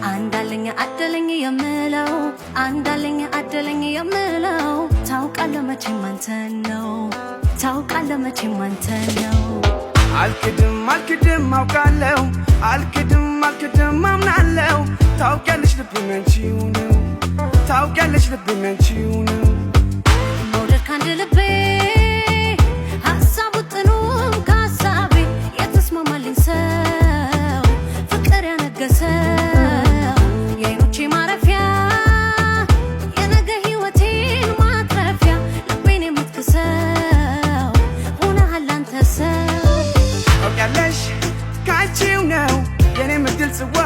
አንዳለኝ አደለኝ የምለው አንዳለኝ አደለኝ የምለው ታውቃለህ መቼም አንተ ነው ታውቃለህ መቼም አንተ ነው አልክድም አውቃለሁ አልክድም አምናለሁ ታውቂያለሽ ልቤ አንቺው ነው ታውቂያለሽ ልቤ አንቺው ነው መውደድ ካንድ ልቤ ሀሳቡ ጥኑም ከሀሳቤ የተስማማልኝ ሰው ፍቅር ያነገሰው የዓይኖቼ ማረፊያ የነገ ሕይወቴን ማትረፊያ ልቤን የምትክሰው ሆነሃል አንተ ሰው ታውቂያለሽ ካንቺው ነው የኔ ምድል ጽዋ